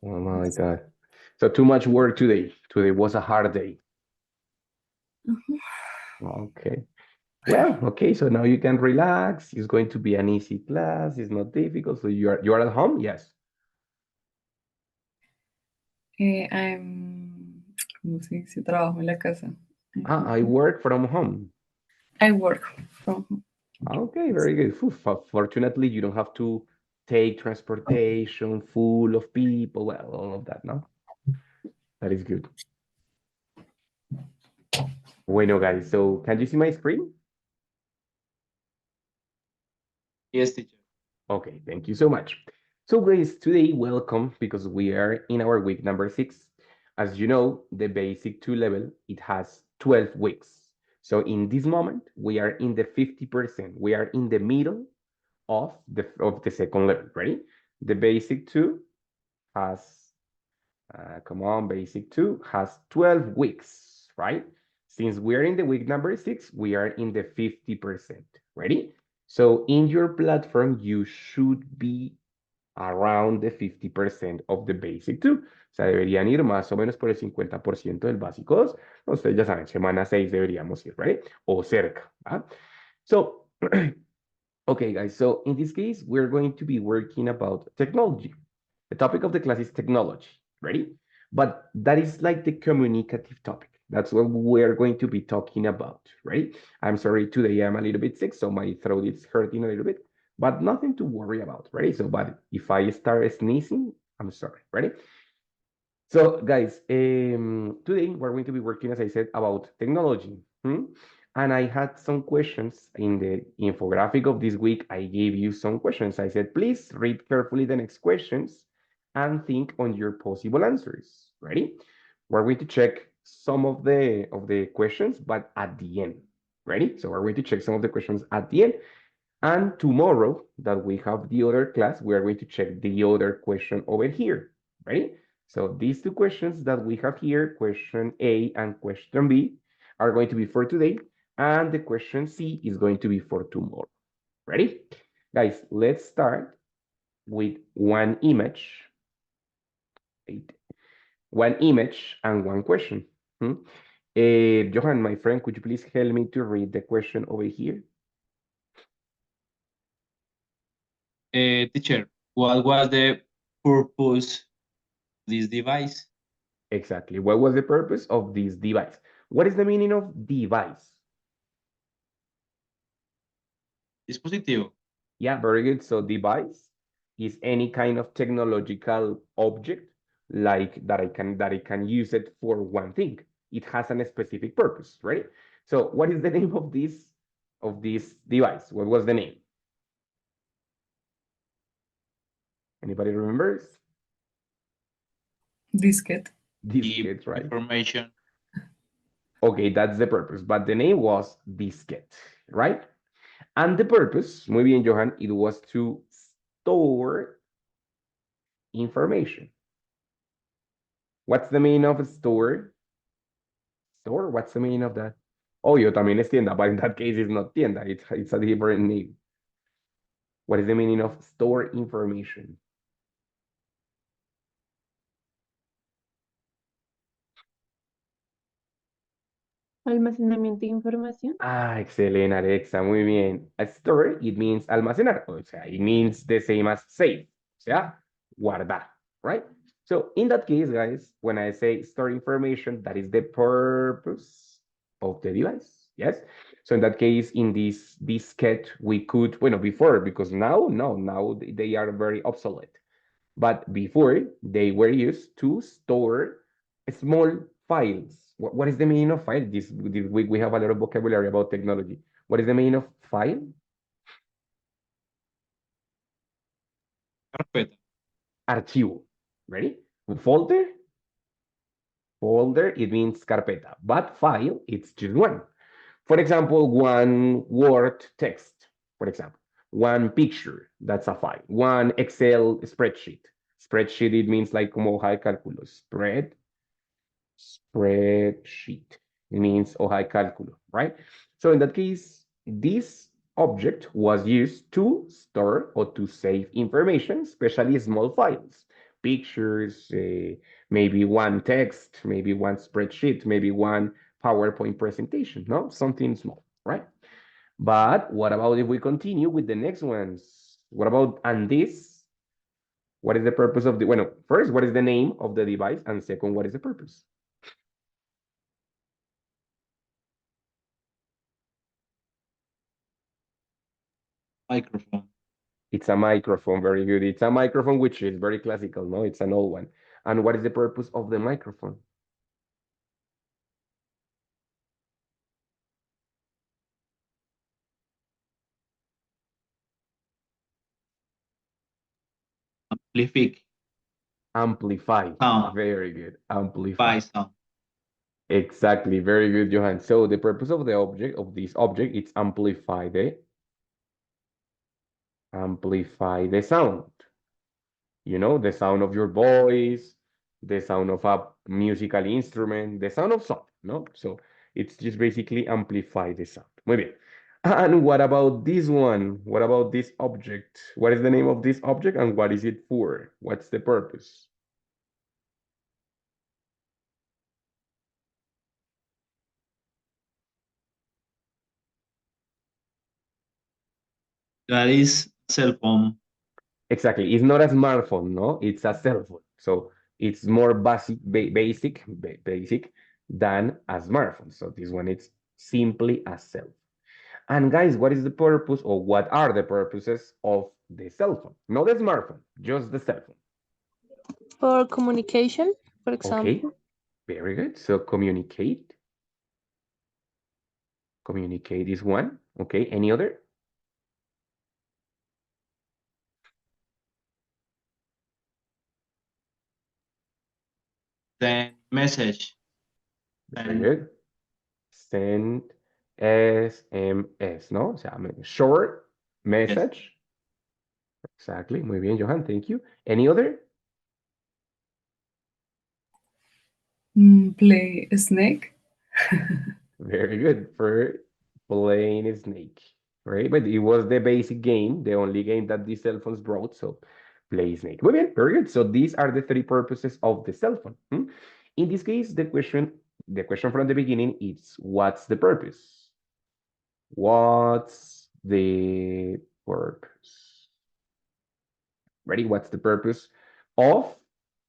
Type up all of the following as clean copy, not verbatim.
Oh my God. So too much work today. Today was a hard day. Mhm. Okay. Well, okay, so now you can relax. It's going to be an easy class. It's not difficult. So you are at home? Yes. ¿Cómo se dice? Trabajo en la casa. Ah, I work from home. I work from home. Okay, very good. Phew, fortunately, you don't have to take transportation full of people. Well, all of that, no? That is good. Bueno, guys, so can you see my screen? Yes, teacher. Okay, thank you so much. So, guys, today, welcome because we are in our week number 6. As you know, the basic 2 level, it has 12 weeks. So, in this moment, we are in the 50%. We are in the middle of the second level. Ready? The basic 2 has, come on, basic 2 has 12 weeks, right? Since we are in the week number 6, we are in the 50%. Ready? So in your platform, you should be around the 50% of the basic 2. O sea, deberían ir más o menos por el 50% del básico 2. Ustedes ya saben, semana 6 deberíamos ir, ¿right? O cerca. ¿Ah? So, okay, guys. So in this case, we're going to be working about technology. The topic of the class is technology. Ready? But that is like the communicative topic. That's what we're going to be talking about, right? I'm sorry, today I'm a little bit sick, so my throat is hurting a little bit, but nothing to worry about, ready? So, but if I start sneezing, I'm sorry, ready? So, guys, today we're going to be working, as I said, about technology. And I had some questions in the infographic of this week. I gave you some questions. I said, please read carefully the next questions and think on your possible answers. Ready? We're going to check some of the questions, but at the end. Ready? So we're going to check some of the questions at the end. And tomorrow that we have the other class, we are going to check the other question over here. Ready? So these two questions that we have here, question A and question B, are going to be for today. And the question C is going to be for tomorrow. Ready? Guys, let's start with one image. Wait. One image and one question. Johan, my friend, could you please help me to read the question over here? Teacher, what was the purpose of this device? Exactly. What was the purpose of this device? What is the meaning of device? Dispositivo. Yeah, very good. So device is any kind of technological object like that I can use it for one thing. It has a specific purpose, right? So what is the name of this device? What was the name? Anybody remembers? Disket. Keep Diskette, right? information. Okay, that's the purpose, but the name was diskette, right? And the purpose, muy bien, Johan, it was to store information. What's the meaning of store? Store, what's the meaning of that? Oh, yo también es tienda, but in that case, it's not tienda, it's a different name. What is the meaning of store information? Almacenamiento de información. Ah, excelente, Alexa, muy bien. A store, it means almacenar, o sea, it means the same as save, o sea, guardar, right? So in that case, guys, when I say store information, that is the purpose of the device, yes? So in that case, in this diskette, we could, bueno, before, because now, no, now they are very obsolete. But before, they were used to store small files. What is the meaning of file? This week we have a lot of vocabulary about technology. What is the meaning of file? Carpeta. Archivo. Ready? Folder? Folder, it means carpeta. But file, it's just one. For example, one word text, for example. One picture, that's a file. One Excel spreadsheet. Spreadsheet, it means like como hoja de cálculo. Spreadsheet. It means hoja de cálculo, right? So in that case, this object was used to store or to save information, especially small files. pictures, maybe one text, maybe one spreadsheet, maybe one PowerPoint presentation, no? Something small, right? But what about if we continue with the next ones? What about and this? What is the purpose of the, well, first, what is the name of the device? And second, what is the purpose? Microphone. It's a microphone, very good. It's a microphone, which is very classical, no? It's an old one. And what is the purpose of the microphone? Amplific. Amplify. Sound. Very good. Amplify. By sound. Exactly. Very good, Johan. So the purpose of the object, of this object, it's amplify the sound. You know, the sound of your voice, the sound of a musical instrument, the sound of something, no? So it's just basically amplify the sound. Muy bien. And what about this one? What about this object? What is the name of this object and what is it for? What's the purpose? That is cell phone. Exactly. It's not a smartphone, no? It's a cell phone. So it's more basic than a smartphone. So this one is simply a cell phone. And guys, what is the purpose or what are the purposes of the cell phone? Not the smartphone, just the cell phone. For communication, for Okay, example. very good. So communicate. Communicate is one. Okay, any other? Then message. Very And good. Send SMS, ¿no? O sea, short yes. message. Exactly. Muy bien, Johan. Thank you. Any other? Play Snake. Very good. For playing Snake. Right? But it was the basic game, the only game that the cell phones brought. So play Snake. Muy bien. Very good. So these are the three purposes of the cell phone. In this case, the question from the beginning is what's the purpose? What's the purpose? Ready? What's the purpose of,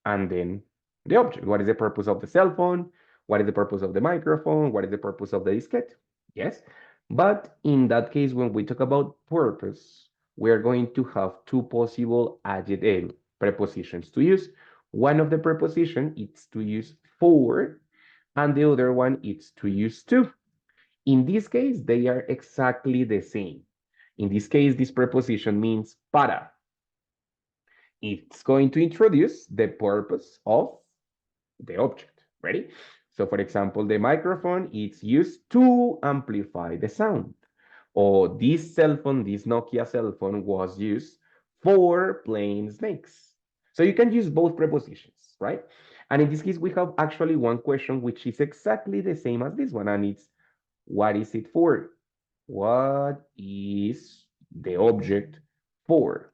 and then the object? What is the purpose of the cell phone? What is the purpose of the microphone? What is the purpose of the diskette? Yes. But in that case, when we talk about purpose, we are going to have two possible adjective prepositions to use. One of the preposition is to use for, and the other one is to use to. In this case, they are exactly the same. In this case, this preposition means para. It's going to introduce the purpose of the object. Ready? So for example, the microphone is used to amplify the sound. Or this cell phone, this Nokia cell phone was used for playing snakes. So you can use both prepositions, right? And in this case, we have actually one question which is exactly the same as this one, and it's what is it for? What is the object for?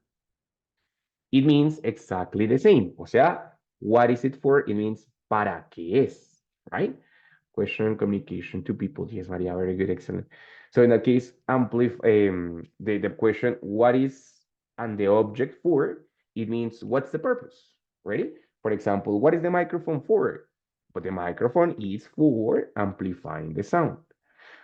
It means exactly the same. O sea, what is it for? It means para qué es, right? Question communication to people. Yes, Maria, very good, excellent. So in that case, the question, what is and the object for, it means what's the purpose, ready? For example, what is the microphone for? But the microphone is for amplifying the sound.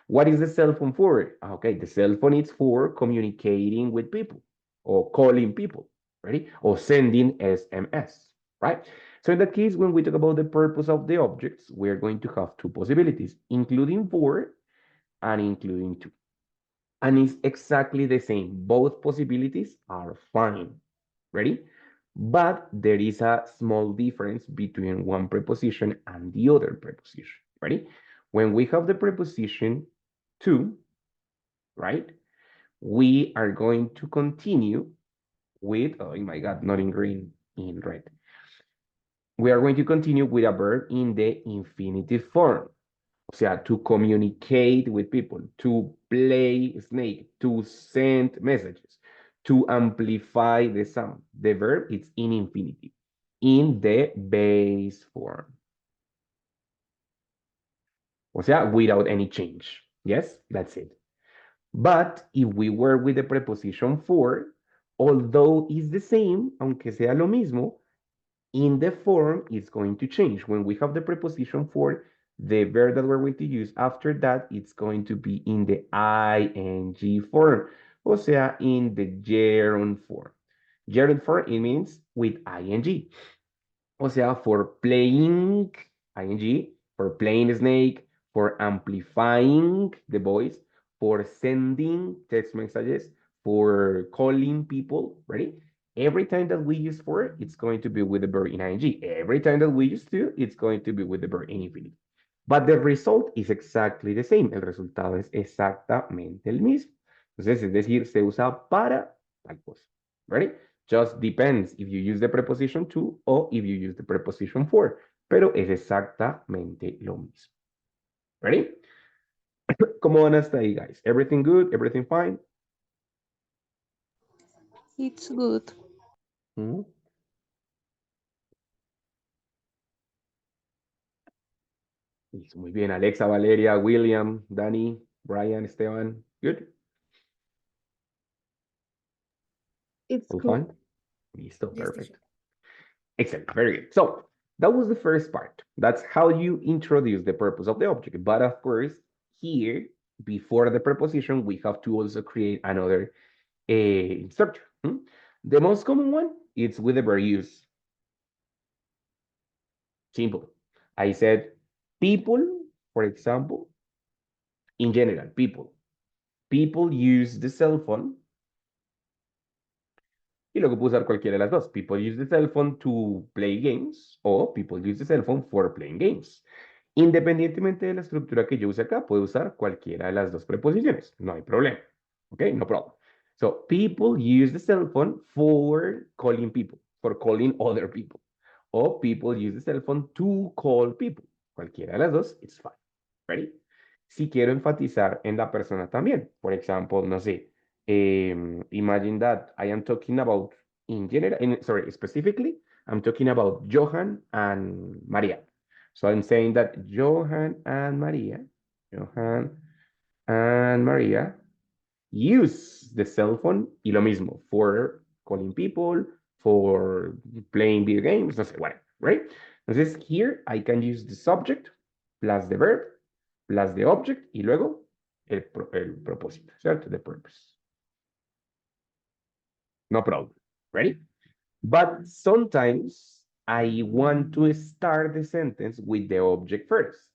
What is the cell phone for? Okay, the cell phone is for communicating with people or calling people, ready? Or sending SMS, right? So in that case, when we talk about the purpose of the objects, we're going to have two possibilities, including for and including to. And it's exactly the same. Both possibilities are fine, ready? But there is a small difference between one preposition and the other preposition, ready? When we have the preposition to, right? We are going to continue with, oh my God, not in green, in red. We are going to continue with a verb in the infinitive form. O sea, to communicate with people, to play snake, to send messages, to amplify the sound. The verb is in infinitive. in the base form. O sea, without any change. Yes, that's it. But if we were with the preposition for, although it's the same, aunque sea lo mismo, in the form it's going to change. When we have the preposition for, the verb that we're going to use after that, it's going to be in the ing form. O sea, in the gerund form. Gerund form, it means with ing. O sea, for playing, ing, for playing snake, for amplifying the voice, for sending text messages, for calling people, ready? Every time that we use for, it's going to be with the verb in ing. Every time that we use to, it's going to be with the verb in infinitive. But the result is exactly the same. El resultado es exactamente el mismo. Entonces, es decir, se usa para tal cosa. Ready? Just depends if you use the preposition to or if you use the preposition for. Pero es exactamente lo mismo. Ready? ¿Cómo van hasta ahí, guys? Everything good? Everything fine? It's good. ¿Mm? Listo, muy bien. Alexa, Valeria, William, Danny, Brian, Esteban. Good? It's All good. fine? Listo, Yes, perfect. teacher. Excellent, very good. So that was the first part. That's how you introduce the purpose of the object. But of course, here, before the preposition, we have to also create another structure. The most common one is with the verb use. Simple. I said people, for example, in general, people. People use the cell phone. Y luego puedo usar cualquiera de las dos. People use the cell phone to play games o people use the cell phone for playing games. Independientemente de la estructura que yo use acá, puedo usar cualquiera de las dos preposiciones. No hay problema. ¿Ok? No problem. So, people use the cell phone for calling people, for calling other people. O people use the cell phone to call people. Cualquiera de las dos, it's fine. Ready? Si quiero enfatizar en la persona también. Por ejemplo, no sé. Imagine that I am talking about in general, sorry, specifically, I'm talking about Johan and Maria. So I'm saying that Johan and Maria use the cell phone y lo mismo for calling people, for playing video games, no sé, whatever, right? Entonces, here I can use the subject plus the verb plus the object y luego el propósito, ¿cierto? The purpose. No problem. Ready? But sometimes I want to start the sentence with the object first.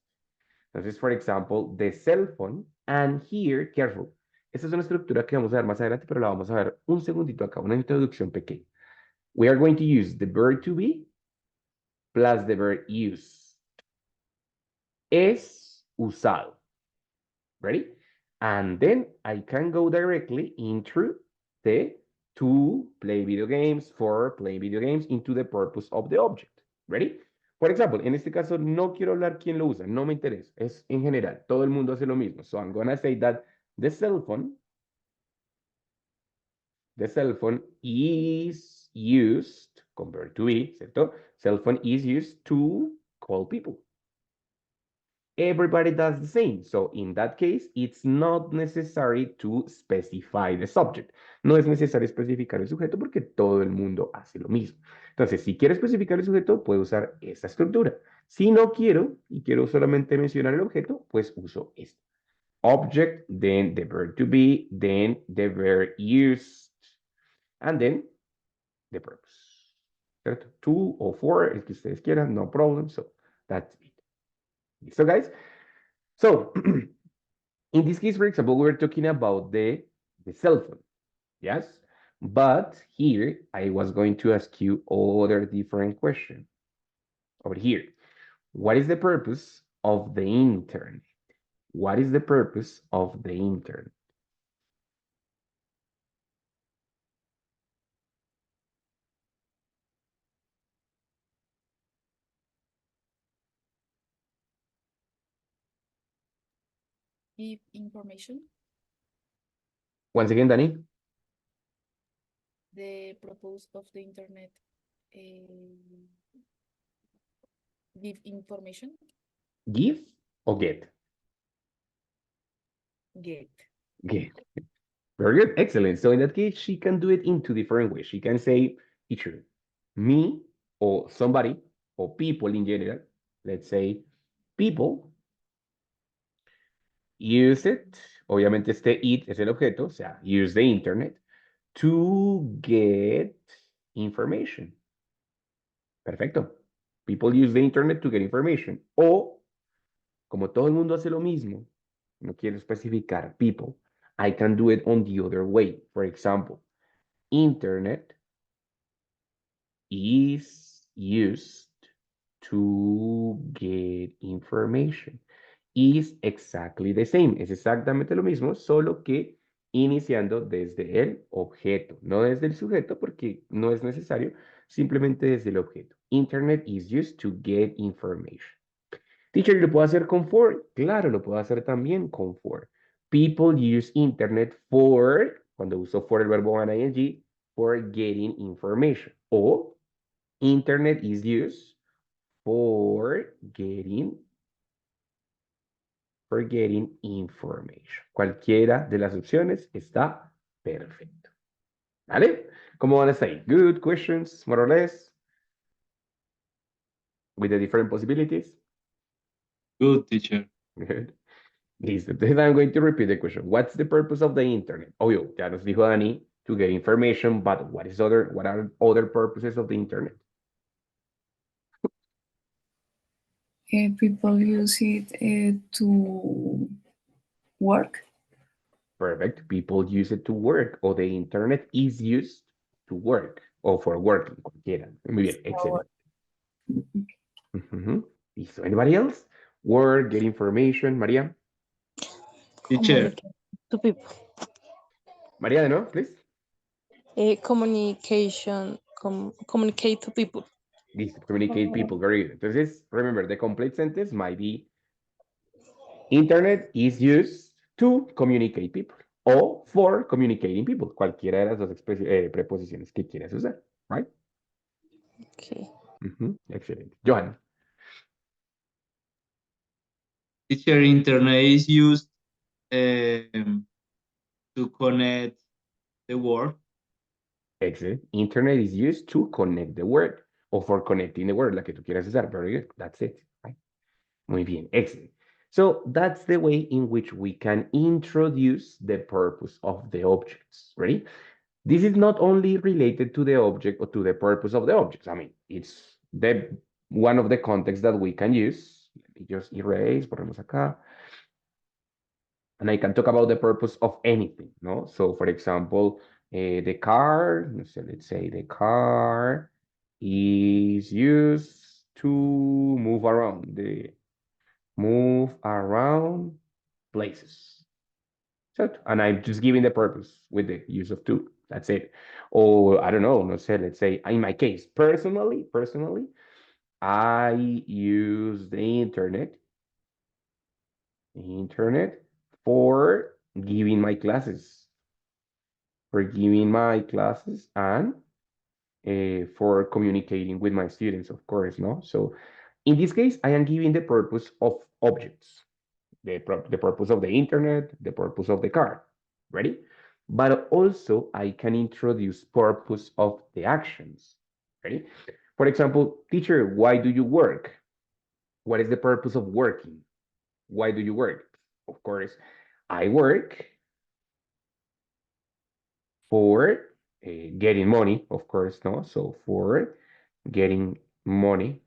Entonces, for example, the cell phone, and here, careful. Esta es una estructura que vamos a ver más adelante, pero la vamos a ver un segundito acá, una introducción pequeña. We are going to use the verb to be plus the verb use. Es usado. Ready? And then I can go directly into the to play video games, for play video games, into the purpose of the object. Ready? Por ejemplo, en este caso no quiero hablar quién lo usa, no me interesa. Es en general, todo el mundo hace lo mismo. So I'm gonna say that the cell phone is used, compared to be, ¿cierto? Cell phone is used to call people. Everybody does the same. So in that case, it's not necessary to specify the subject. No es necesario especificar el sujeto porque todo el mundo hace lo mismo. Entonces, si quiero especificar el sujeto, puedo usar esta estructura. Si no quiero y quiero solamente mencionar el objeto, pues uso esto. Object, then the verb to be, then the verb used, and then the purpose. ¿Cierto? To o for, el que ustedes quieran, no problem. So that's it. ¿Listo, guys? So, in this case, for example, we're talking about the cell phone, yes? But here, I was going to ask you other different question. Over here, what is the purpose of the intern? What is the purpose of the intern? Give information. Once again, Danny. The purpose of the internet Give information. Give or get? Get. Get. Very good. Excellent. So in that case, she can do it in two different ways. She can say, teacher, me or somebody or people in general, let's say people use it. Obviamente este it es el objeto, o sea, use the internet to get information. Perfecto. People use the internet to get information. O, como todo el mundo hace lo mismo, no quiero especificar people, I can do it on the other way. For example, internet is used to get information. Is exactly the same. Es exactamente lo mismo, solo que iniciando desde el objeto, no desde el sujeto, porque no es necesario, simplemente desde el objeto. Internet is used to get information. Teacher, ¿lo puedo hacer con for? Claro, lo puedo hacer también con for. People use internet for, cuando uso for el verbo an ing, for getting information. O internet is used for getting information. Cualquiera de las opciones está perfecto. ¿Vale? ¿Cómo van a estar ahí? Good questions, more or less, with the different possibilities. Good, teacher. Good. Listo. Entonces, I'm going to repeat the question. What's the purpose of the internet? Obvio, ya nos dijo Dani, to get information, but what are other purposes of the internet? People use it to work. Perfect. People use it to work, or the internet is used to work, or for working, cualquiera. Muy bien, excelente. Listo. Anybody else? Work, get information. María. Teacher, Communicate to people. María, de nuevo, please. Communication, communicate to people. Listo. Communicate people. Very good. Entonces, remember, the complete sentence might be internet is used to communicate people o for communicating people. Cualquiera de las dos preposiciones que quieras usar. Right? Okay. Excelente. Johan. teacher, internet is used to connect the world. Excellent. Internet is used to connect the world or for connecting the world, la que tú quieras usar. Very good. That's it. Right? Muy bien. Excellent. So that's the way in which we can introduce the purpose of the objects. Ready? This is not only related to the object or to the purpose of the objects. I mean, it's one of the contexts that we can use. Let me just erase, ponemos acá. And I can talk about the purpose of anything, no? So, for example, the car, let's say the car is used to move around places. So, and I'm just giving the purpose with the use of to. That's it. Or I don't know, let's say in my case, personally, I use the internet for giving my classes, and for communicating with my students, of course, no? So in this case, I am giving the purpose of objects, the purpose of the internet, the purpose of the car. Ready? But also I can introduce purpose of the actions. Ready? For example, teacher, why do you work? What is the purpose of working? Why do you work? Of course, I work for getting money, of course, no? So for getting money,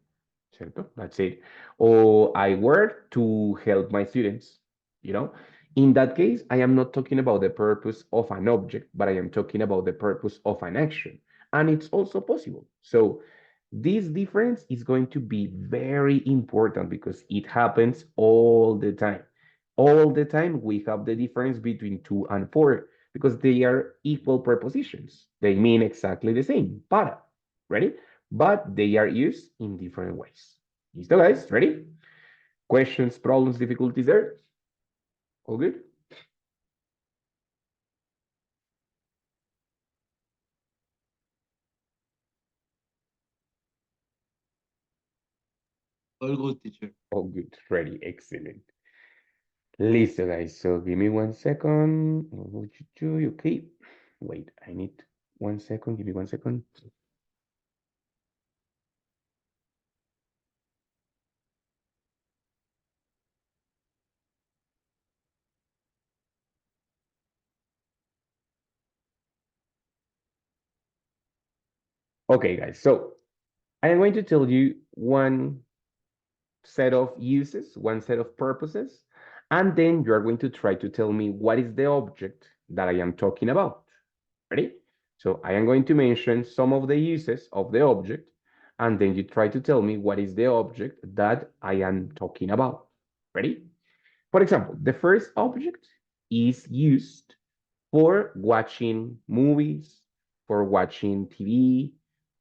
¿cierto? That's it. Or I work to help my students, you know? In that case, I am not talking about the purpose of an object, but I am talking about the purpose of an action. And it's also possible. So this difference is going to be very important because it happens all the time. All the time, we have the difference between two and for because they are equal prepositions. They mean exactly the same. Para. Ready? But they are used in different ways. Listo, guys? Ready? Questions, problems, difficulties there? All good? All good, teacher. Oh, good. Ready. Excellent. Listo, guys. So give me 1 second. Okay. Wait, I need 1 second. Give me 1 second. Okay, guys. So I am going to tell you one set of uses, one set of purposes, and then you are going to try to tell me what is the object that I am talking about. Ready? So I am going to mention some of the uses of the object, and then you try to tell me what is the object that I am talking about. Ready? For example, the first object is used for watching movies, for watching TV,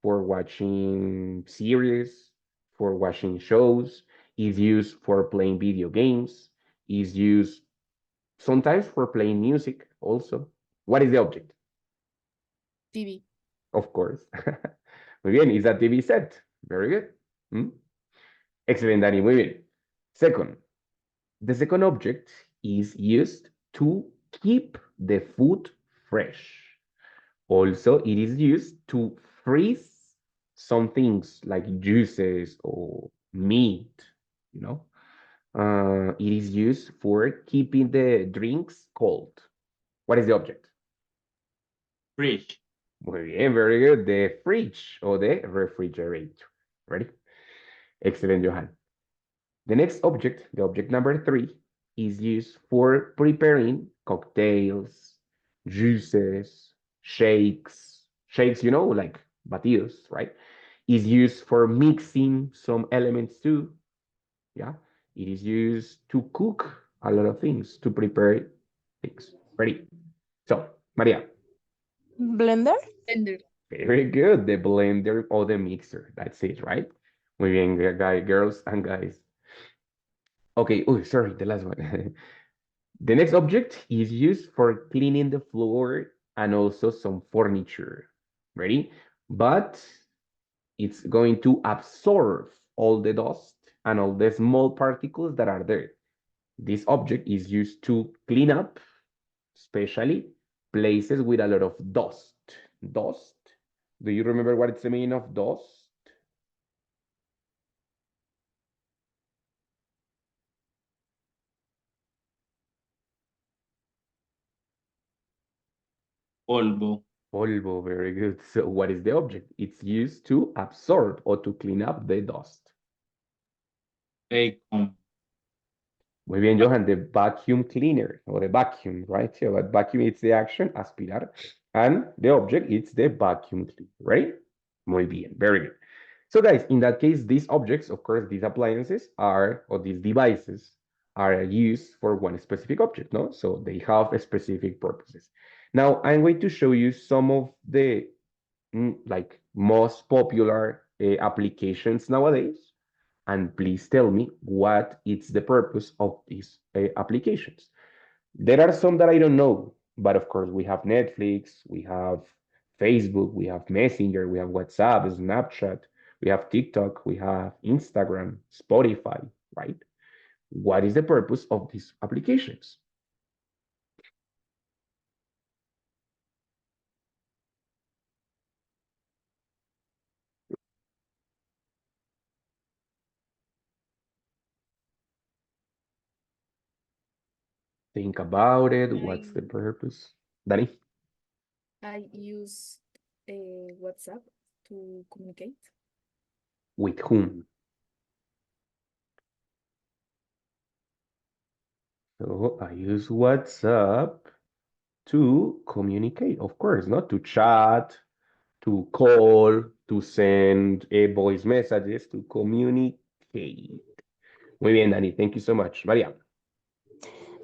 for watching series, for watching shows, is used for playing video games, is used sometimes for playing music also. What is the object? TV. Of course. Muy bien, is that TV set? Very good. Hmm? Excellent, Danny. Muy bien. Second, the second object is used to keep the food fresh. Also, it is used to freeze some things like juices or meat, you know. It is used for keeping the drinks cold. What is the object? Fridge. Muy bien, very good. The fridge or the refrigerator. Ready? Excellent, Johan. The next object, the object number 3, is used for preparing cocktails, juices, shakes. Shakes, you know, like batidos, right? Is used for mixing some elements too. Yeah. It is used to cook a lot of things, to prepare things. Ready? So, Maria. Blender. Blender. Very good. The blender or the mixer. That's it, right? Muy bien, girls and guys. Okay. Oh, sorry, the last one. The next object is used for cleaning the floor and also some furniture. Ready? But it's going to absorb all the dust and all the small particles that are there. This object is used to clean up, especially places with a lot of dust. Dust. Do you remember what it's the meaning of dust? Polvo. Polvo, very good. So what is the object? It's used to absorb or to clean up the dust. Bacon. Muy bien, Johan, the vacuum cleaner or the vacuum, right? So that vacuum is the action, aspirar, and the object is the vacuum cleaner, right? Muy bien, very good. So guys, in that case, these objects, of course, these appliances are, or these devices are used for one specific object, no? So they have specific purposes. Now, I'm going to show you some of the like most popular applications nowadays, and please tell me what is the purpose of these applications. There are some that I don't know, but of course we have Netflix, we have Facebook, we have Messenger, we have WhatsApp, Snapchat, we have TikTok, we have Instagram, Spotify, right? What is the purpose of these applications? Think about it. What's the purpose? Danny? I use WhatsApp to communicate. With whom? So I use WhatsApp to communicate, of course, not to chat, to call, to send voice messages, to communicate. Muy bien, Dani. Thank you so much. Maria.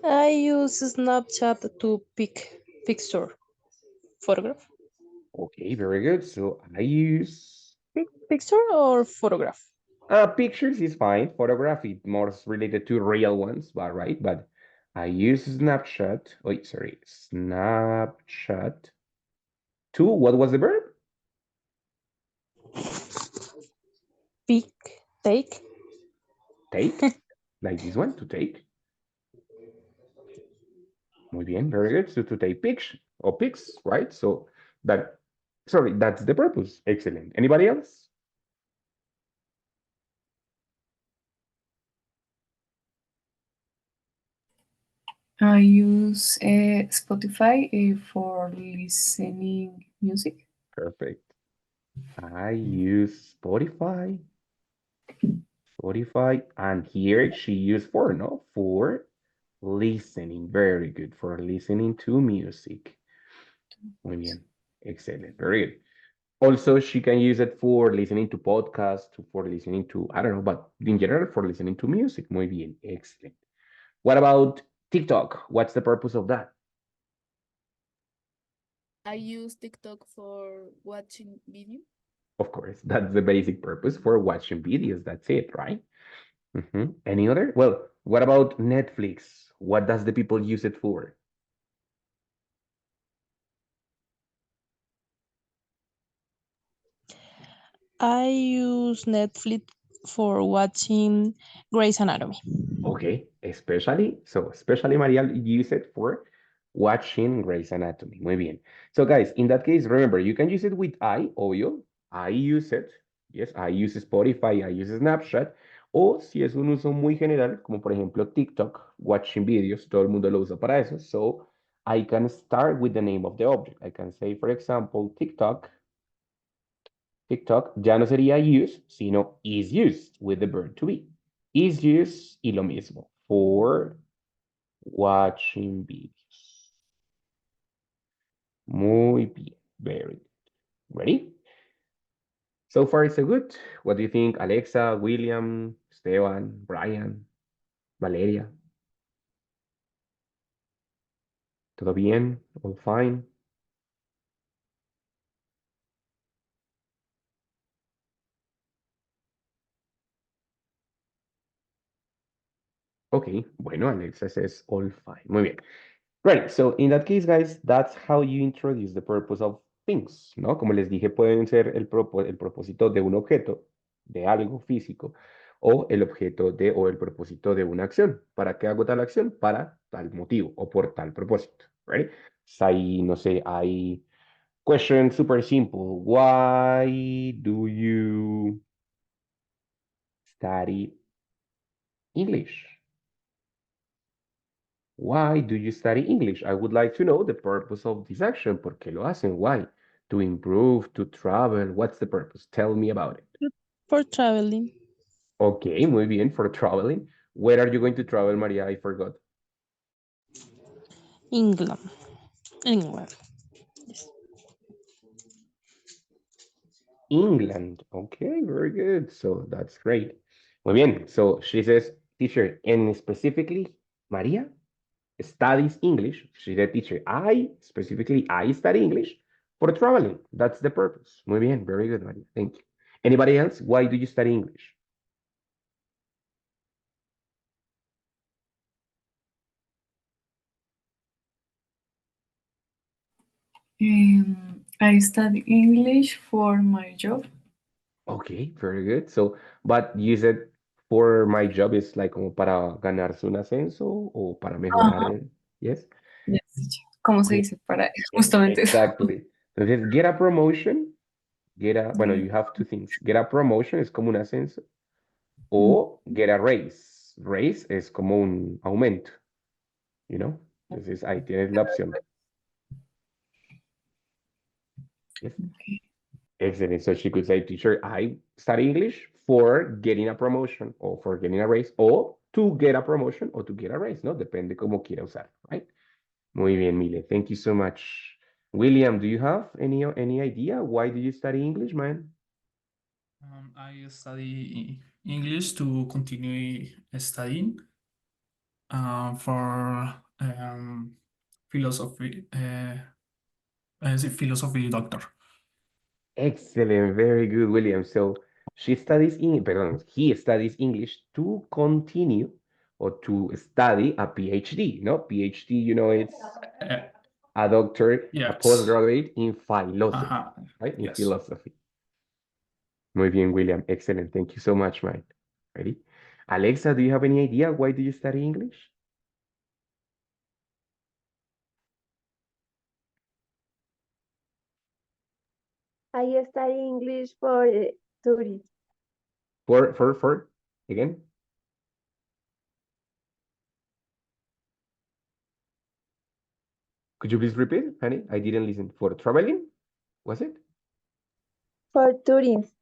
I use Snapchat to pick picture, photograph. Okay, very good. So I use Picture or photograph? pictures is fine. Photography more related to real ones, but right. But I use Snapchat. Wait, sorry, Snapchat to what was the verb? Pick, take. take, like this one, to take. Muy bien, very good. So to take pics or pics, right? So that, sorry, that's the purpose. Excellent. Anybody else? I use Spotify for listening music. Perfect. I use Spotify. Spotify, and here she used for, no? For listening. Very good. For listening to music. Muy bien. Excellent. Very good. Also, she can use it for listening to podcasts, for listening to, I don't know, but in general, for listening to music. Muy bien. Excellent. What about TikTok? What's the purpose of that? I use TikTok for watching video. Of course, that's the basic purpose for watching videos. That's it, right? Any other? Well, what about Netflix? What does the people use it for? I use Netflix for watching Grey's Anatomy. Okay, especially Maria use it for watching Grey's Anatomy. Muy bien. So guys, in that case, remember, you can use it with I, obvio. I use it. Yes, I use Spotify, I use Snapchat. O si es un uso muy general, como por ejemplo TikTok, watching videos, todo el mundo lo usa para eso. So I can start with the name of the object. I can say, for example, TikTok. TikTok ya no sería use, sino is used with the verb to be. Is used y lo mismo. For watching videos. Muy bien. Very good. Ready? So far, so good. What do you think, Alexa, William, Esteban, Brian, Valeria? ¿Todo bien? All fine? Okay, bueno, Alexa says all fine. Muy bien. Right, so in that case, guys, that's how you introduce the purpose of things, ¿no? Como les dije, pueden ser el propósito de un objeto, de algo físico, o el objeto de, o el propósito de una acción. ¿Para qué hago tal acción? Para tal motivo o por tal propósito, right? So ahí, no sé, hay question super simple. Why do you study English? Why do you study English? I would like to know the purpose of this action. ¿Por qué lo hacen? Why? To improve, to travel. What's the purpose? Tell me about it. For traveling. Okay, muy bien, for traveling. Where are you going to travel, Maria? I forgot. England. England. Yes. England. Okay, very good. So that's great. Muy bien. So she says, teacher, and specifically, Maria studies English. She's a teacher. I study English for traveling. That's the purpose. Muy bien. Very good, Maria. Thank you. Anybody else? Why do you study English? I study English for my job. Okay, very good. So, but you said for my job is like como para ganarse un ascenso o para mejorar Ajá. en, yes? Yes, ¿cómo se Okay, dice para justamente eso? exactly. Entonces, get a promotion, bueno, Yeah. you have two things. Get a promotion es como un ascenso o get a raise. Raise es como un aumento, you know? Entonces, ahí tienes la opción. Yes. Okay. Excellent. So she could say, teacher, I study English for getting a promotion or for getting a raise or to get a promotion or to get a raise, ¿no? Depende cómo quiera usar, right? Muy bien, Mile. Thank you so much. William, do you have any idea? Why do you study English, man? I study English to continue studying for philosophy, as a philosophy doctor. Excellent. Very good, William. So he studies English to continue or to study a PhD, no? PhD, it's Uh, a doctor, a yes. postgraduate in philosophy, Uh-huh. right? In Yes. philosophy. Muy bien, William. Excellent. Thank you so much, man. Ready? Alexa, do you have any idea why do you study English? I study English for tourists. For again? Could you please repeat, honey? I didn't listen. For traveling? Was it? For tourists.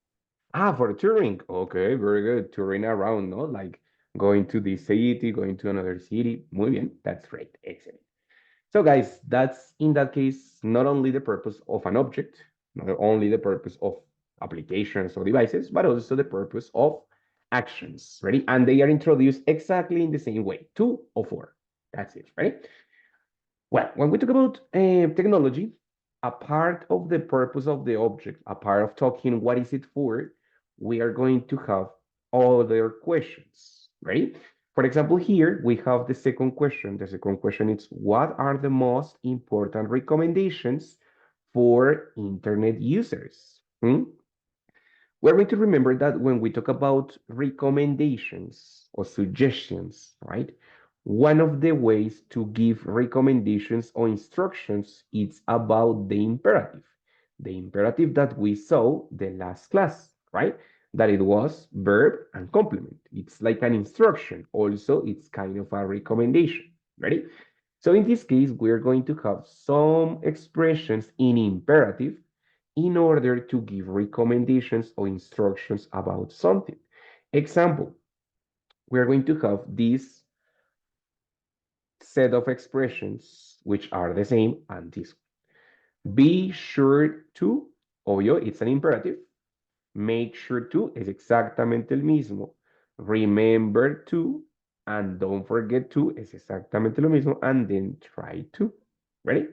Ah, for touring. Okay, very good. Touring around, no? Like going to this city, going to another city. Muy bien. That's great. Excellent. So, guys, that's in that case not only the purpose of an object, not only the purpose of applications or devices, but also the purpose of actions. Ready? And they are introduced exactly in the same way, two or four. That's it. Ready? Well, when we talk about technology, a part of the purpose of the object, a part of talking what is it for, we are going to have other questions, right? For example, here we have the second question. The second question is, what are the most important recommendations for internet users? Hmm? We're going to remember that when we talk about recommendations or suggestions, right? One of the ways to give recommendations or instructions is about the imperative. The imperative that we saw the last class, right? That it was verb and complement. It's like an instruction. Also, it's kind of a recommendation. Ready? So in this case, we're going to have some expressions in imperative in order to give recommendations or instructions about something. Example, we're going to have this set of expressions which are the same and this. Be sure to, obvio, it's an imperative. Make sure to es exactamente el mismo. Remember to and don't forget to es exactamente lo mismo. And then try to. Ready?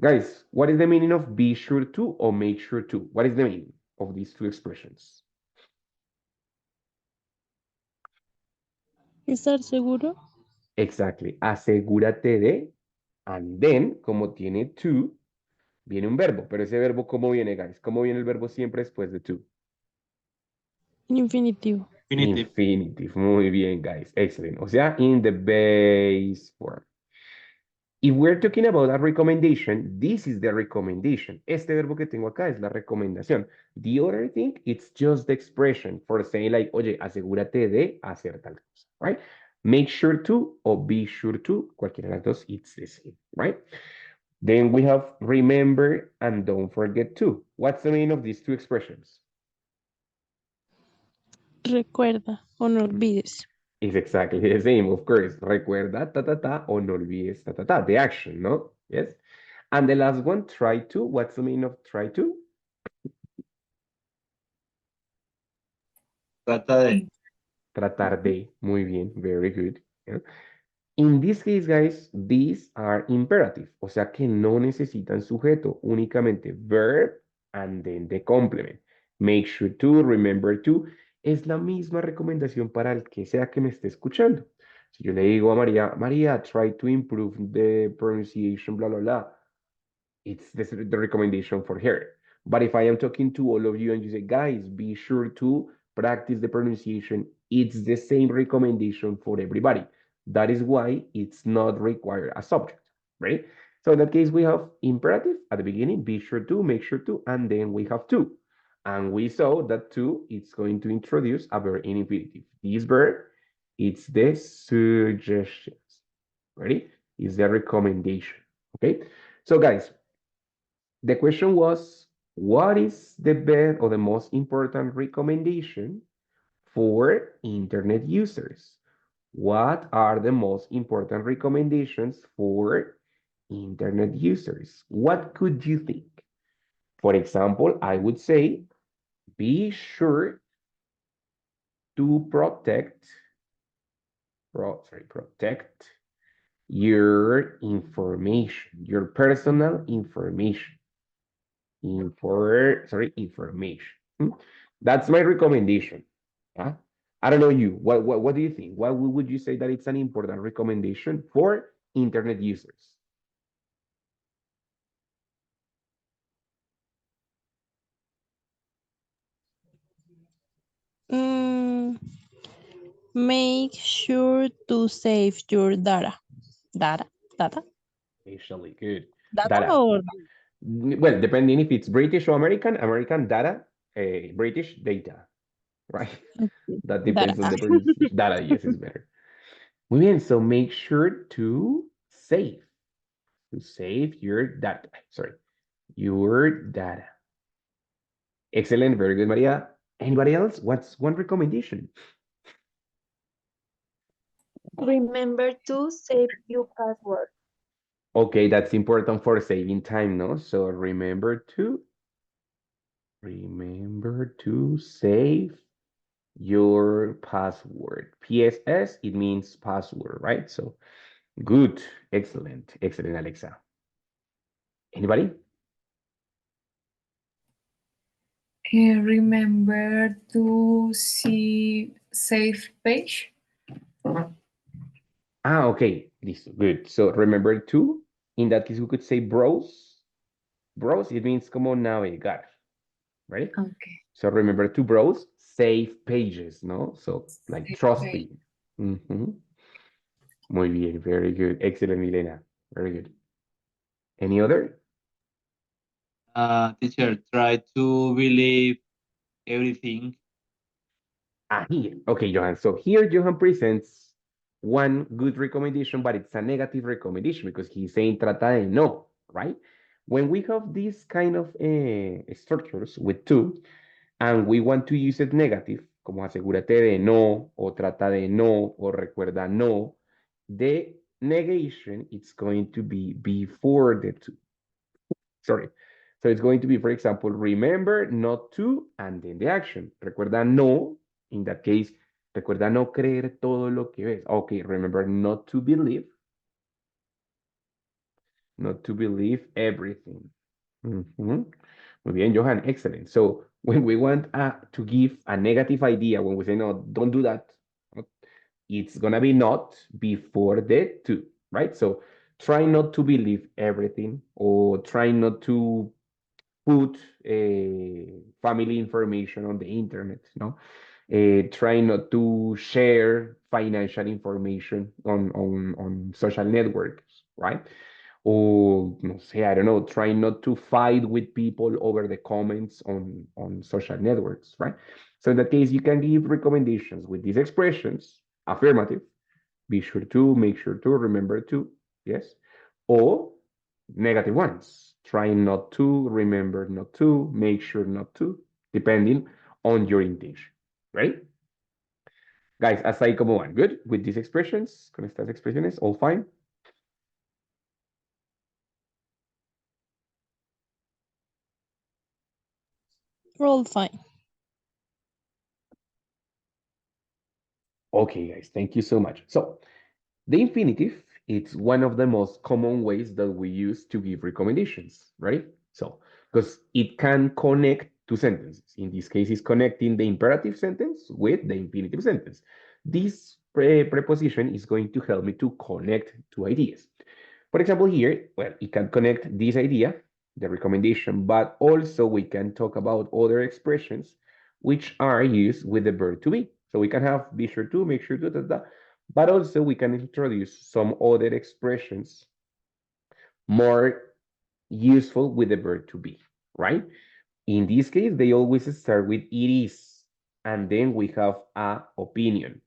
Guys, what is the meaning of be sure to or make sure to? What is the meaning of these two expressions? ¿Estar seguro? Exactly. Asegúrate de, and then, como tiene to, viene un verbo. Pero ese verbo, ¿cómo viene, guys? ¿Cómo viene el verbo siempre después de to? Infinitivo. Infinitive. Infinitive. Muy bien, guys. Excellent. O sea, in the base form. If we're talking about a recommendation, this is the recommendation. Este verbo que tengo acá es la recomendación. The other thing, it's just the expression for saying like, oye, asegúrate de hacer tal cosa, right? Make sure to or be sure to, cualquiera de las dos, it's the same, right? Then we have remember and don't forget to. What's the meaning of these two expressions? Recuerda o no olvides. It's exactly the same, of course. Recuerda, ta, ta, ta, o no olvides, ta, ta, ta, the action, no? Yes. And the last one, try to. What's the meaning of try to? Trata de. Tratar de. Muy bien, very good. Yeah. In this case, guys, these are imperative, o sea que no necesitan sujeto, únicamente verb and then the complement. Make sure to, remember to, es la misma recomendación para el que sea que me esté escuchando. Si yo le digo a María, María, try to improve the pronunciation, bla, bla, bla, it's the recommendation for her. But if I am talking to all of you and you say, guys, be sure to practice the pronunciation, it's the same recommendation for everybody. That is why it's not required a subject, right? So in that case, we have imperative at the beginning, be sure to, make sure to, and then we have to. And we saw that to, it's going to introduce a verb in infinitive. This verb, it's the suggestions, ready? It's the recommendation, okay? So guys, the question was, what is the best or the most important recommendation for internet users? What are the most important recommendations for internet users? What could you think? For example, I would say, be sure to protect your information, your personal information. Information. That's my recommendation. Yeah? I don't know you. What do you think? Why would you say that it's an important recommendation for internet users? Mm, Make sure to save your data. Data? Actually, good. Data Data. or Well, depending if it's British or American, American data, British data, right? okay, That data. depends on the pronunciation. Data, yes, is better. Muy bien, so make sure to save your data. Sorry, your data. Excellent, very good, Maria. Anybody else? What's one recommendation? Remember to save your password. Okay, that's important for saving time, no? So remember to save your password. PSS, it means password, right? So good, excellent, excellent, Alexa. Anybody? Remember to see save page. Ah, okay, listo, good. So remember to, in that case, we could say browse. Browse, it means como navegar, right? Okay. So remember to browse, save pages, no? So like Save trusty. page. Muy bien, very good. Excellent, Milena. Very good. Any other? Teacher, try to believe everything. Ah, here. Okay, Johan. So here Johan presents one good recommendation, but it's a negative recommendation because he's saying trata de no, right? When we have these kind of structures with two, and we want to use it negative, como asegúrate de no, o trata de no, o recuerda no, the negation is going to be before the two. Sorry. So it's going to be, for example, remember not to, and then the action. Recuerda no, in that case, recuerda no creer todo lo que ves. Okay, remember not to believe everything. Mhm. Muy bien, Johan, excellent. So when we want to give a negative idea, when we say, no, don't do that, it's gonna be not before the to, right? So try not to believe everything or try not to put family information on the internet, no? Try not to share financial information on social networks, right? Or no sé, I don't know, try not to fight with people over the comments on social networks, right? So in that case, you can give recommendations with these expressions, affirmative, be sure to, make sure to, remember to, yes, or negative ones, try not to, remember not to, make sure not to, depending on your intention, right? Guys, hasta ahí como van. Good with these expressions, con estas expresiones, all fine. Roll fine. Okay, guys, thank you so much. So the infinitive, it's one of the most common ways that we use to give recommendations, right? So, because it can connect two sentences. In this case, it's connecting the imperative sentence with the infinitive sentence. This preposition is going to help me to connect two ideas. For example, here, well, it can connect this idea, the recommendation, but also we can talk about other expressions which are used with the verb to be. So we can have be sure to, make sure to, but also we can introduce some other expressions more useful with the verb to be, right? In this case, they always start with it is, and then we have a opinion.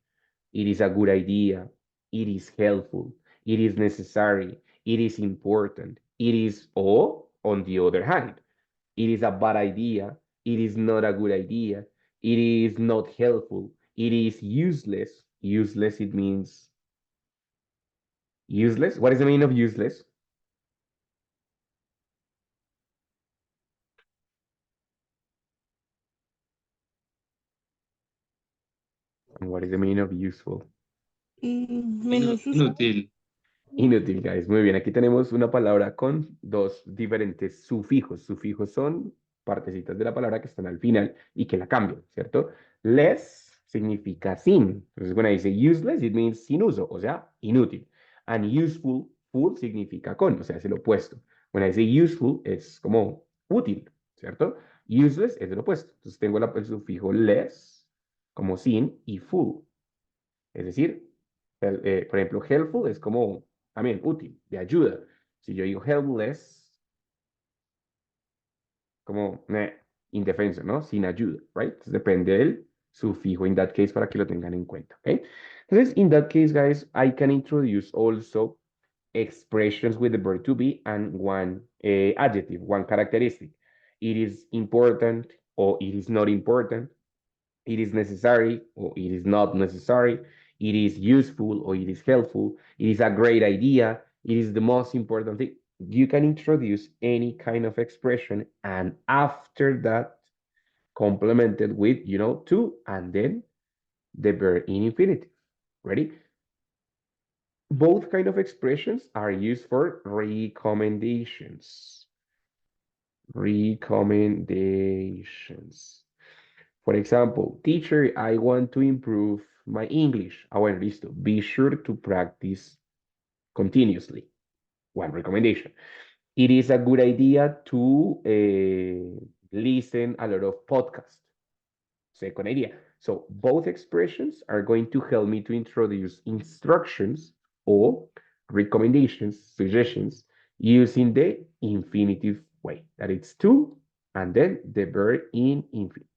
It is a good idea. It is helpful. It is necessary. It is important. It is, or on the other hand, it is a bad idea. It is not a good idea. It is not helpful. It is useless. Useless, it means useless. What is the meaning of useless? And what is the meaning of useful? Menos usado. Inútil. Inútil, guys. Muy bien, aquí tenemos una palabra con dos diferentes sufijos. Sufijos son partecitas de la palabra que están al final y que la cambian, ¿cierto? Less significa sin. Entonces, cuando dice useless, it means sin uso, o sea, inútil. And useful, full significa con, o sea, es el opuesto. Cuando dice useful, es como útil, ¿cierto? Useless es el opuesto. Entonces, tengo el sufijo less como sin y full. Es decir, por ejemplo, helpful es como, también útil, de ayuda. Si yo digo helpless, como indefenso, ¿no? Sin ayuda, right? Entonces, depende del sufijo in that case para que lo tengan en cuenta, ¿ok? Entonces, in that case, guys, I can introduce also expressions with the verb to be and one adjective, one characteristic. It is important or it is not important. It is necessary or it is not necessary. It is useful or it is helpful. It is a great idea. It is the most important thing. You can introduce any kind of expression and after that, complemented with, to, and then the verb in infinitive. Ready? Both kind of expressions are used for recommendations. Recommendations. For example, teacher, I want to improve my English. Ah, bueno, listo. Be sure to practice continuously. One recommendation. It is a good idea to listen a lot of podcasts. Second idea. So both expressions are going to help me to introduce instructions or recommendations, suggestions, using the infinitive way. That it's to, and then the verb in infinitive.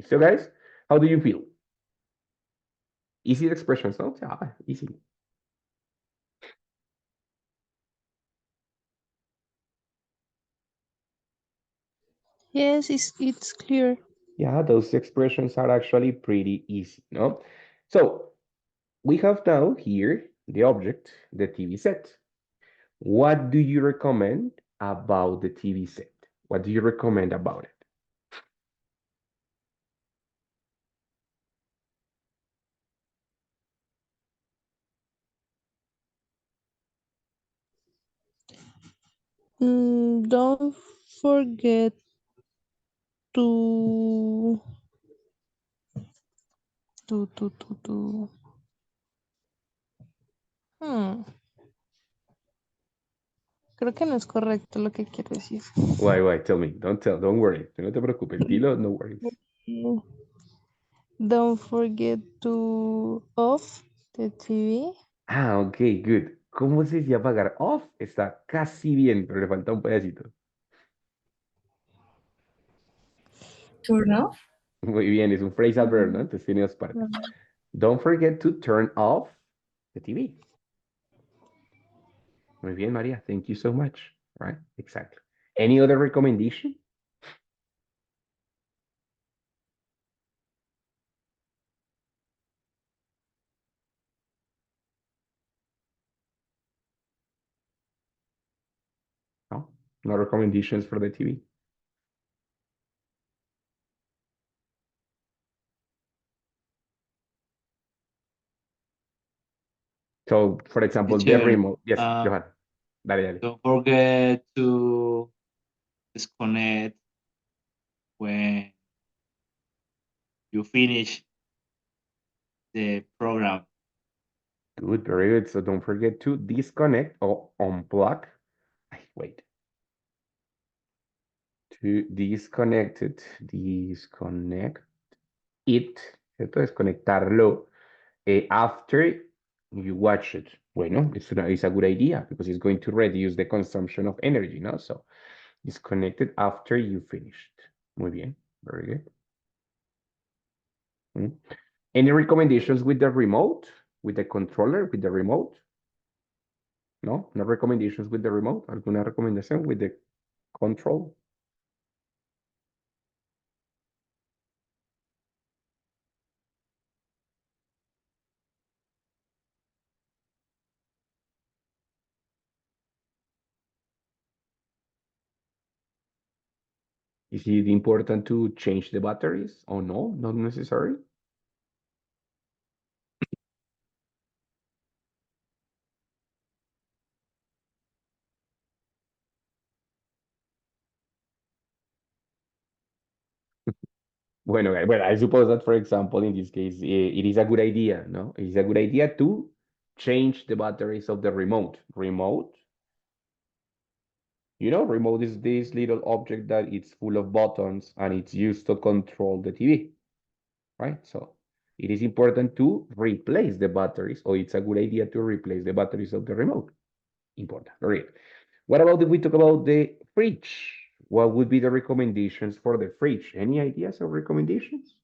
So guys, how do you feel? Easy expressions, no? Ah, easy. Yes, it's clear. Yeah, those expressions are actually pretty easy, no? So we have now here the object, the TV set. What do you recommend about the TV set? What do you recommend about it? Don't forget to to. Hmm, Creo que no es correcto lo que quiero decir. Why? Tell me. Don't worry. No te preocupes. Dilo, no worries. Don't forget to off the TV. Ah, ok, good. ¿Cómo se dice apagar? Off está casi bien, pero le falta un pedacito. Turn off. Muy bien, es un phrasal verb, ¿no? Entonces tiene dos partes. Don't forget to turn off the TV. Muy bien, María. Thank you so much. Right? Exactly. Any other recommendation? No? No recommendations for the TV? So, for example, the Teacher, remote. Yes, Johan. Dale. don't forget to disconnect when you finish the program. Good, very good. So don't forget to disconnect or unplug. Wait. To disconnect it. Disconnect it. ¿Cierto? Desconectarlo after you watch it. Bueno, it's a good idea because it's going to reduce the consumption of energy, no? So disconnect it after you finished. Muy bien. Very good. Any recommendations with the remote? With the controller? With the remote? No? No recommendations with the remote? ¿Alguna recomendación with the control? Is it important to change the batteries or no? Not necessary. Well, I suppose that, for example, in this case, it is a good idea, no? It is a good idea to change the batteries of the remote. Remote, remote is this little object that it's full of buttons and it's used to control the TV, right? So it is important to replace the batteries, or it's a good idea to replace the batteries of the remote. Important. Very good. What about if we talk about the fridge? What would be the recommendations for the fridge? Any ideas or recommendations?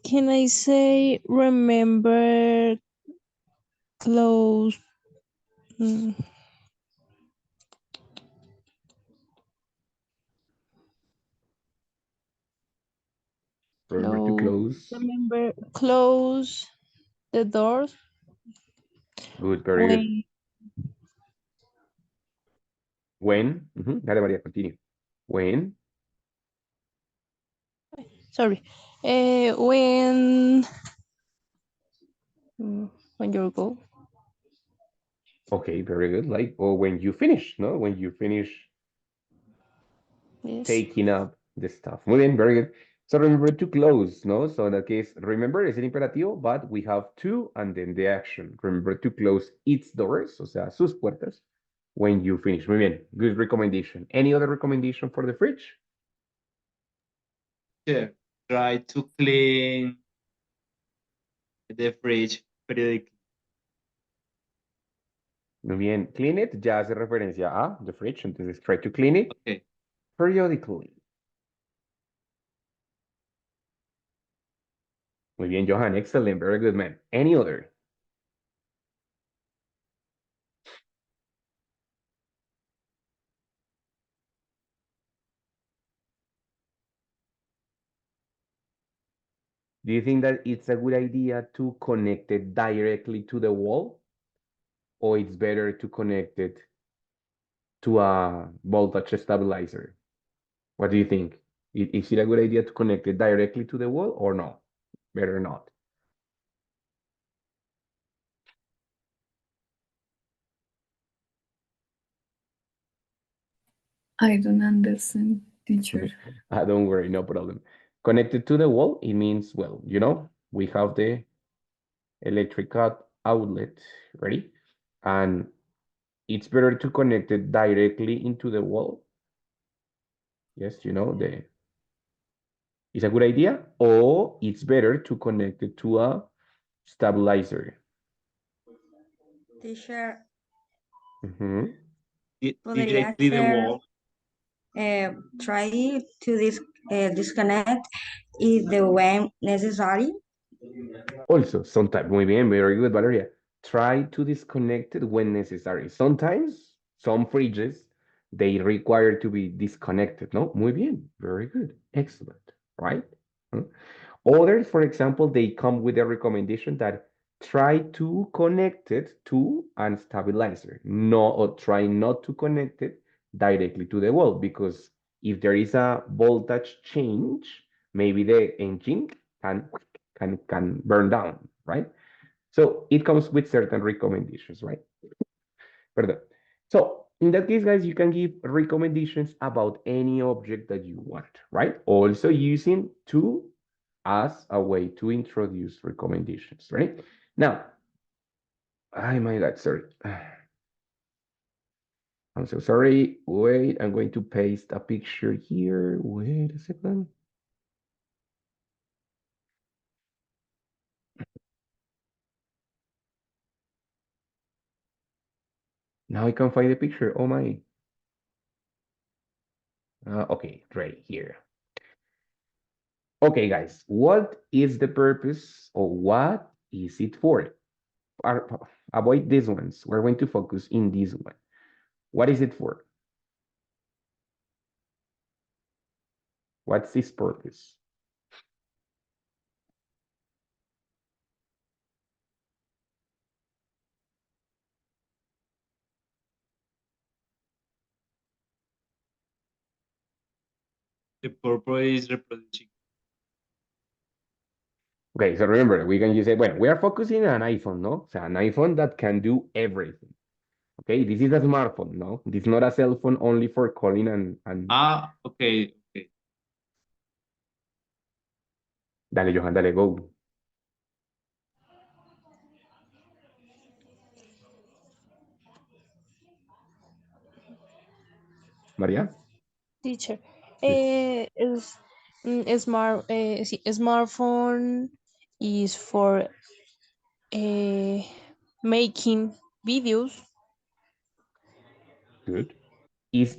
Can I say remember close? mm, Remember to close. close. Remember close the doors Good, very good. when When? Dale, María, continue. When? sorry. When when you go. Okay, very good. Like, or when you finish, no? When you finish Yes. taking up the stuff. Muy bien, very good. So remember to close, no? So in that case, remember, es el imperativo, but we have to, and then the action. Remember to close its doors, o sea, sus puertas, when you finish. Muy bien, good recommendation. Any other recommendation for the fridge? Yeah. Try to clean the fridge periodically. Muy bien, clean it, ya hace referencia a the fridge, entonces try to clean it Okay. periodically. Muy bien, Johan, excellent, very good, man. Any other? Do you think that it's a good idea to connect it directly to the wall? Or it's better to connect it to a voltage stabilizer? What do you think? Is it a good idea to connect it directly to the wall or no? Better not. I don't understand, teacher. Don't worry, no problem. Connected to the wall, it means, well, you know, we have the electrical outlet, ready? And it's better to connect it directly into the wall. Yes, you know, it's a good idea, or it's better to connect it to a stabilizer. Teacher, Mhm. podría Directly the ser wall. try to disconnect if the when necessary. Also, sometimes, muy bien, very good, Valeria. Try to disconnect it when necessary. Sometimes, some fridges, they require to be disconnected, no? Muy bien, very good, excellent, right? Huh? Others, for example, they come with a recommendation that try to connect it to a stabilizer. No, or try not to connect it directly to the wall, because if there is a voltage change, maybe the engine can can burn down, right? So it comes with certain recommendations, right? Perdón. So in that case, guys, you can give recommendations about any object that you want, right? Also using to as a way to introduce recommendations, right? Now, oh my God, sorry. I'm so sorry. Wait, I'm going to paste a picture here. Wait a second. Now I can find the picture. Oh my. Okay, right here. Okay, guys, what is the purpose or what is it for? Avoid these ones. We're going to focus in this one. What is it for? What's its purpose? The purpose is reproducing. Okay, so remember, we can just say, well, we are focusing on an iPhone, no? So an iPhone that can do everything. Okay, this is a smartphone, no? This is not a cell phone only for calling and... Okay, okay. Dale, Johan, dale, go. Maria? Teacher. Yes. Smartphone is for making videos. Good. Es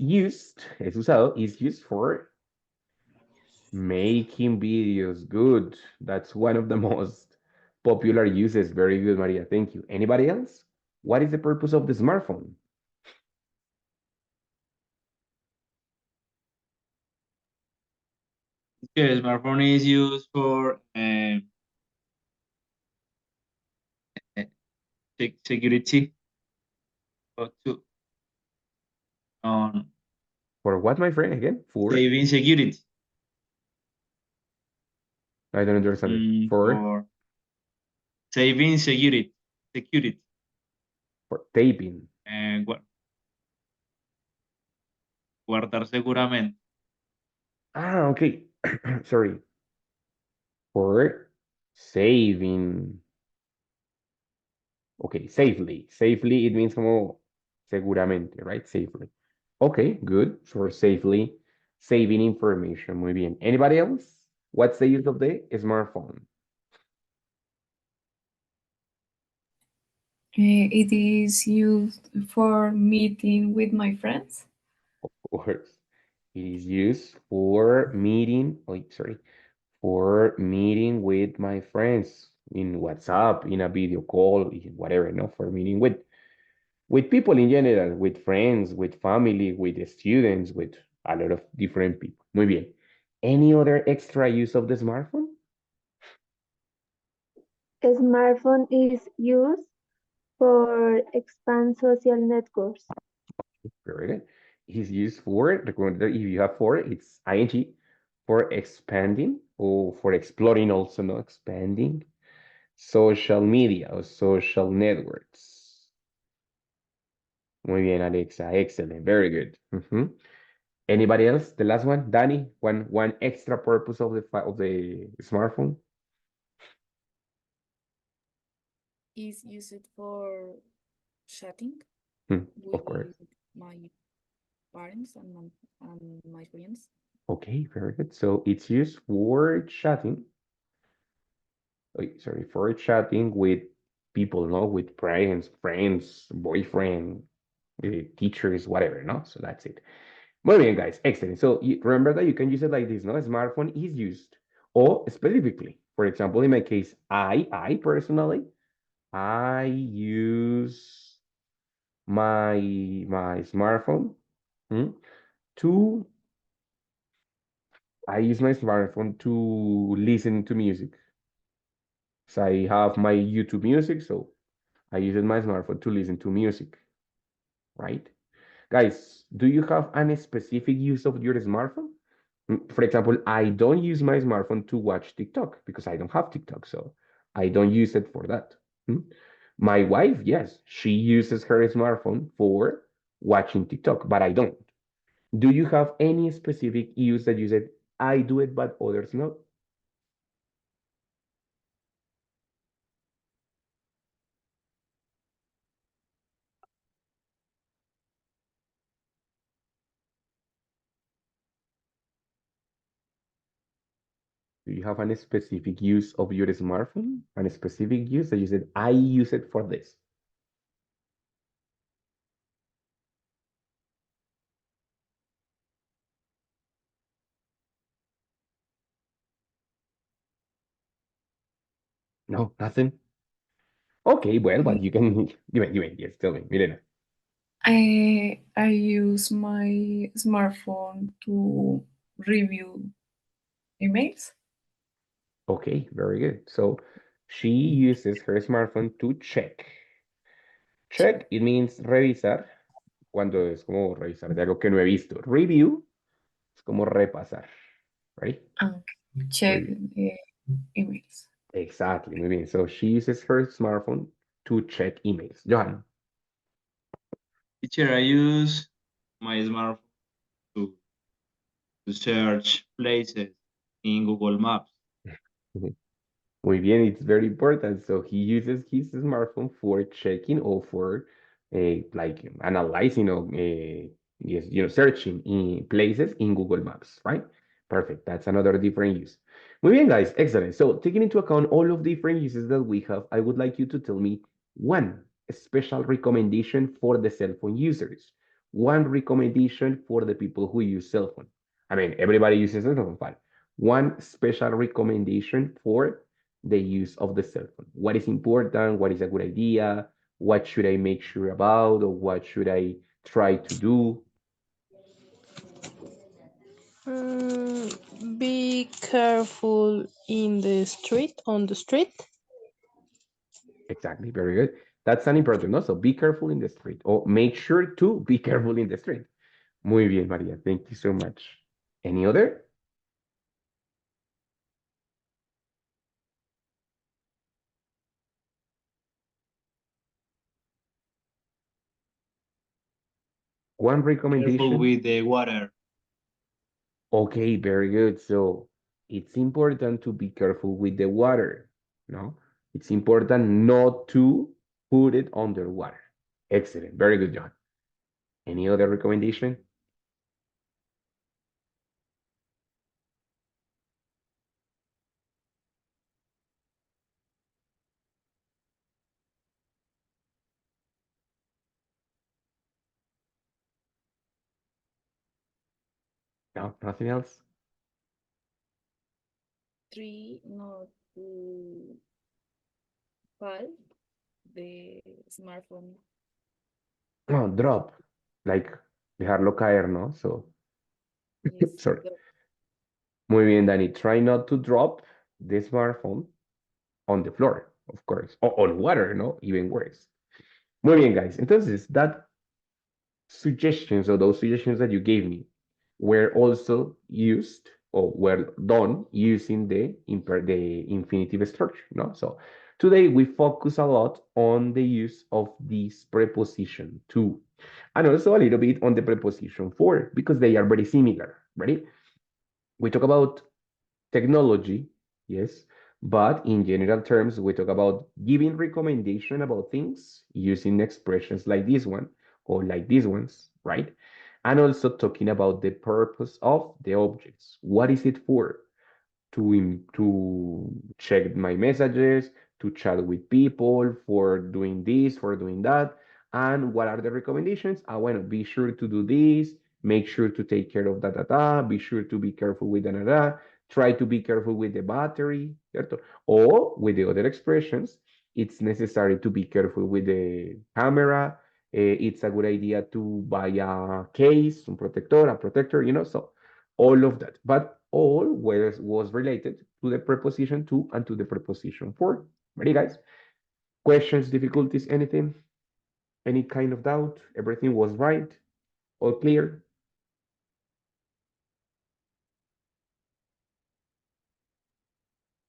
usado, is used for making videos. Good. That's one of the most popular uses. Very good, Maria. Thank you. Anybody else? What is the purpose of the smartphone? The smartphone is used for security to on For what, my friend? Again? For? saving security. I don't understand it. For? For saving security, For taping. guardar seguramente. Ah, okay. Sorry. For saving. Okay, safely. Safely, it means como seguramente, right? Safely. Okay, good. For safely saving information. Muy bien. Anybody else? What's the use of the smartphone? It is used for meeting with my friends. Of course. It is used for meeting, oh, sorry, for meeting with my friends in WhatsApp, in a video call, in whatever, no, for meeting with people in general, with friends, with family, with the students, with a lot of different people. Muy bien. Any other extra use of the smartphone? A smartphone is used for expand social networks. Very good. Is used for, remember if you have for, it's ing, for expanding or for exploring also, no, expanding social media or social networks. Muy bien, Alexa. Excellent. Very good. Anybody else? The last one, Danny. One extra purpose of the smartphone. Is used for chatting Of course. with my parents and my friends. Okay, very good. So it's used for chatting. Sorry, for chatting with people, no, with friends, boyfriend, teachers, whatever, no. So that's it. Muy bien, guys. Excellent. So remember that you can use it like this, no? Smartphone is used. Or specifically, for example, in my case, I personally, I use my smartphone hmm, to I use my smartphone to listen to music. So I have my YouTube music, so I use my smartphone to listen to music, right? Guys, do you have any specific use of your smartphone? For example, I don't use my smartphone to watch TikTok because I don't have TikTok, so I don't use it for that. My wife, yes, she uses her smartphone for watching TikTok, but I don't. Do you have any specific use that you said, I do it, but others not? Do you have any specific use of your smartphone? Any specific use that you said, I use it for this? No, nothing. Okay, well, but you can yes, tell me, Mirena. I use my smartphone to review emails. Okay, very good. So she uses her smartphone to check. Check, it means revisar, cuando es como revisar de algo que no he visto. Review es como repasar, right? Check Review. emails. Exactly, muy bien. So she uses her smartphone to check emails. Johan. Teacher, I use my smartphone to, to search places in Google Maps. Muy bien, it's very important. So he uses his smartphone for checking or for like analyzing or Yes, searching in places in Google Maps, right? Perfect. That's another different use. Muy bien, guys. Excellent. So taking into account all of the different uses that we have, I would like you to tell me one special recommendation for the cell phone users. One recommendation for the people who use cell phone. I mean, everybody uses cell phone, fine. One special recommendation for the use of the cell phone. What is important? What is a good idea? What should I make sure about? Or what should I try to do? Be careful in the street, on the street. Exactly, very good. That's an important, no? So be careful in the street, or make sure to be careful in the street. Muy bien, Maria. Thank you so much. Any other? One Careful recommendation. with the water. Okay, very good. So it's important to be careful with the water, no? It's important not to put it underwater. Excellent. Very good, John. Any other recommendation? No, nothing else? Three, not to fall the smartphone. No, drop. Like dejarlo caer, ¿no? So, Yes. sorry. Muy bien, Danny. Try not to drop the smartphone on the floor, of course, or on water, no? Even worse. Muy bien, guys. Entonces, that suggestions or those suggestions that you gave me were also used or were done using the infinitive structure, no? So today we focus a lot on the use of this preposition to, and also a little bit on the preposition for, because they are very similar, right? We talk about technology, yes, but in general terms, we talk about giving recommendation about things using expressions like this one or like these ones, right? And also talking about the purpose of the objects. What is it for? To check my messages, to chat with people, for doing this, for doing that. And what are the recommendations? I want to be sure to do this, make sure to take care of be sure to be careful with try to be careful with the battery, ¿cierto? Or with the other expressions, it's necessary to be careful with the camera. It's a good idea to buy a case, un protector, a protector, so all of that. But all was related to the preposition to and to the preposition for. Ready, guys? Questions, difficulties, anything? Any kind of doubt? Everything was right? All clear?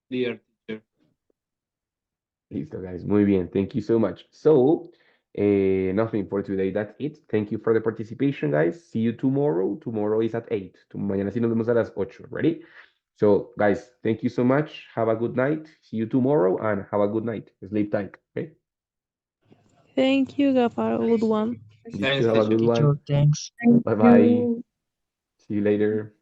Dear teacher. Listo, guys. Muy bien. Thank you so much. So, nothing for today. That's it. Thank you for the participation, guys. See you tomorrow. Tomorrow is at 8. Mañana sí nos vemos a las 8. Ready? So, guys, thank you so much. Have a good night. See you tomorrow and have a good night. Sleep tight. Okay? Thank you, have a good one. Listo, Thanks, have a teacher. good one. Teacher, thanks. Thank Bye bye. you. See you later.